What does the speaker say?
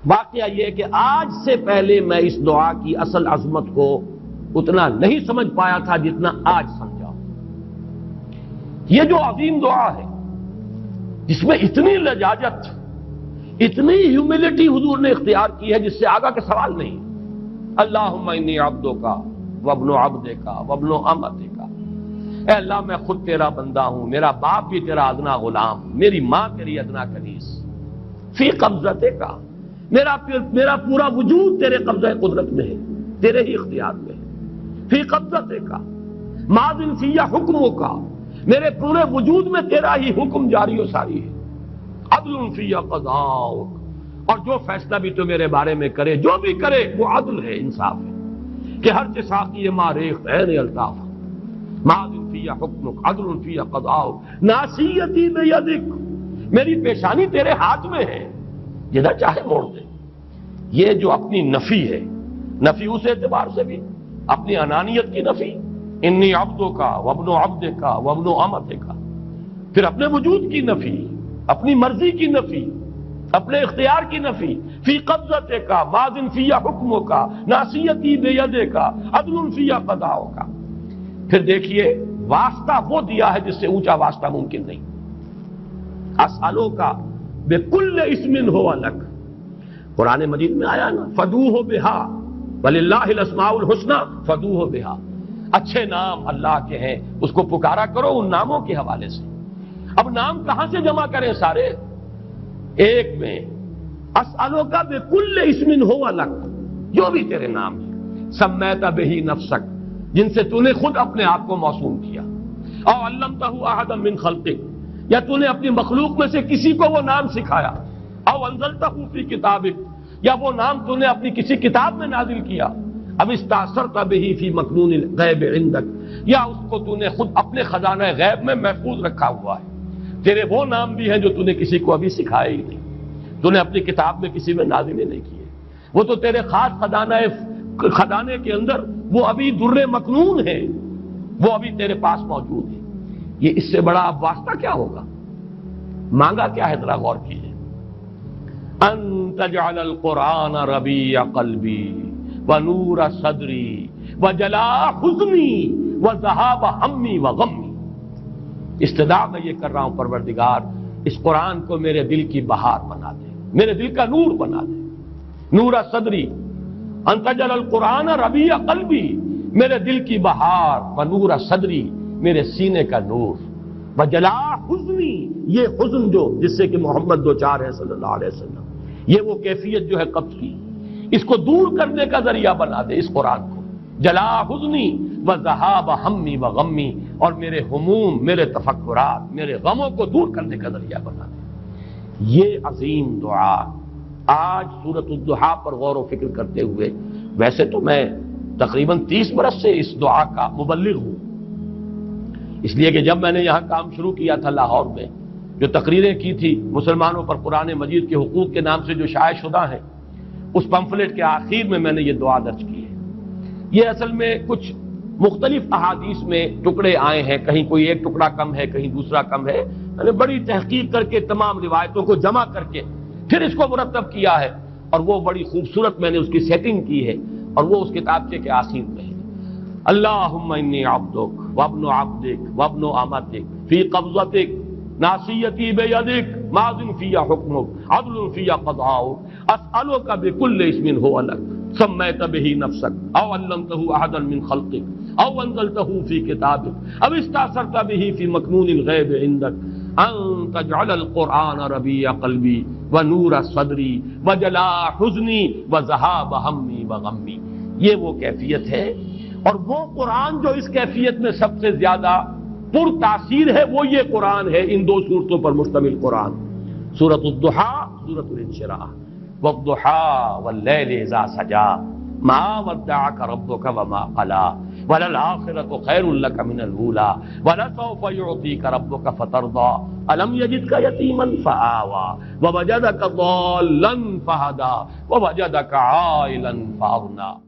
واقعہ یہ ہے کہ آج سے پہلے میں اس دعا کی اصل عظمت کو اتنا نہیں سمجھ پایا تھا جتنا آج سمجھا. یہ جو عظیم دعا ہے جس میں اتنی لجاجت، اتنی ہیوملٹی حضور نے اختیار کی ہے جس سے آگا کے سوال نہیں. اللہم انی عبدک وابن عبدک وابن امتک. اے اللہ میں خود تیرا بندہ ہوں، میرا باپ بھی تیرا ادنا غلام، میری ماں تیری ادنا کنیز. فی قبضتک، میرا پورا وجود تیرے قبضہ قدرت میں ہے، تیرے ہی اختیار میں ہے. فی قبضتک ماض فی حکمک، میرے پورے وجود میں تیرا ہی حکم جاری و ساری ہے. عدل فی قضاؤک، اور جو فیصلہ بھی تو میرے بارے میں کرے، جو بھی کرے وہ عدل ہے، انصاف ہے. کہ ہر چساقی ما ریخت عین الطاف، ماض فی حکمک عدل فی قضاؤک ناصیتی بیدک، میری پیشانی تیرے ہاتھ میں ہے، جدھر چاہے موڑ دے. یہ جو اپنی نفی ہے، نفی اس اعتبار سے بھی اپنی انانیت کی نفی، انی عبدک وابن عبدک وابن امتک. پھر اپنے وجود کی نفی، اپنی مرضی کی نفی، اپنے اختیار کی نفی. فی قبضتک ماض فی حکمک ناصیتی بیدک عدل فی قضاؤک. پھر دیکھیے واسطہ وہ دیا ہے جس سے اونچا واسطہ ممکن نہیں. اسألوک بکل اسم ہو لک، قرآن مجید میں آیا نا، فدوہ بہا وللہ الاسماء الحسنی فدوہ بہا. اچھے نام اللہ کے ہیں، اس کو پکارا کرو ان ناموں کے حوالے سے. اب نام کہاں سے جمع کریں سارے؟ ایک میں اسألوک بکل اسم ہو لک، جو بھی تیرے نام ہیں، سمیت بہ نفسک، جن سے تو نے خود اپنے آپ کو موسوم کیا، او علمتہ احدا من خلقک، یا تو نے اپنی مخلوق میں سے کسی کو وہ نام سکھایا، او انزلتہ فی کتابک، یا وہ نام تو نے اپنی کسی کتاب میں نازل کیا، اب استاثرت بہ فی مکنون الغیب عندک، یا اس کو تو نے خود اپنے خزانہ غیب میں محفوظ رکھا ہوا ہے. تیرے وہ نام بھی ہیں جو تو نے کسی کو ابھی سکھائے ہی نہیں، تو نے اپنی کتاب میں کسی میں نازل ہی نہیں کیے. وہ تو تیرے خاص خزانے کے اندر وہ ابھی در مکنون ہے، وہ ابھی تیرے پاس موجود ہے. یہ اس سے بڑا اب واسطہ کیا ہوگا؟ مانگا کیا ہے؟ ذرا غور کیجیے. ان تجعل القرآن ربیع قلبی ونور صدری وجلاء حزنی وذہاب ہمی وغمی. استدعا میں یہ کر رہا ہوں پروردگار، اس قرآن کو میرے دل کی بہار بنا دے، میرے دل کا نور بنا دے. نور صدری، ان تجعل القرآن ربیع قلبی، میرے دل کی بہار، ونور صدری، میرے سینے کا نور، وجلاء حزنی، یہ حزن جو جس سے کہ محمد دو چار ہے صلی اللہ علیہ وسلم، یہ وہ کیفیت جو ہے قبض کی، اس کو دور کرنے کا ذریعہ بنا دے اس قرآن کو. جلاء حزنی وذہاب ہمی وغمی، اور میرے ہموم، میرے تفکرات، میرے غموں کو دور کرنے کا ذریعہ بنا دے. یہ عظیم دعا آج سورۃ الضحیٰ پر غور و فکر کرتے ہوئے، ویسے تو میں تقریباً 30 برس سے اس دعا کا مبلغ ہوں، اس لیے کہ جب میں نے یہاں کام شروع کیا تھا لاہور میں، جو تقریریں کی تھی مسلمانوں پر قرآن مجید کے حقوق کے نام سے جو شائع شدہ ہیں، اس پمفلٹ کے آخر میں نے یہ دعا درج کی ہے. یہ اصل میں کچھ مختلف احادیث میں ٹکڑے آئے ہیں، کہیں کوئی ایک ٹکڑا کم ہے، کہیں دوسرا کم ہے. میں نے بڑی تحقیق کر کے تمام روایتوں کو جمع کر کے پھر اس کو مرتب کیا ہے، اور وہ بڑی خوبصورت میں نے اس کی سیٹنگ کی ہے، اور وہ اس کتابچے کے آخر میں ہے. اللہم انی عبدک وابن عبدک وابن امتک فی قبضتک ناصیتی بیدک ماض فی حکمک عدل فی قضاؤک اسألک بکل اسم ہو لک سمیت بہ نفسک او علمتہ احدا من خلقک او انزلتہ فی کتابک او استاثرت بہ فی مکنون الغیب عندک ان تجعل القرآن ربیع قلبی ونور صدری وجلاء حزنی وذہاب ہمی وغمی. یہ وہ کیفیت ہے، اور وہ قرآن جو اس کیفیت میں سب سے زیادہ پر تاثیر ہے وہ یہ قرآن ہے، ان دو صورتوں پر مشتمل قرآن، سورۃ الضحیٰ، سورۃ الانشراح. والضحیٰ واللیل اذا سجا ما ودعک ربک وما قلی وللآخرۃ خیر لک من الاولی ولسوف یعطیک ربک فترضی الم یجدک یتیما فآوی ووجدک ضالا فہدی ووجدک عائلا فاغنی.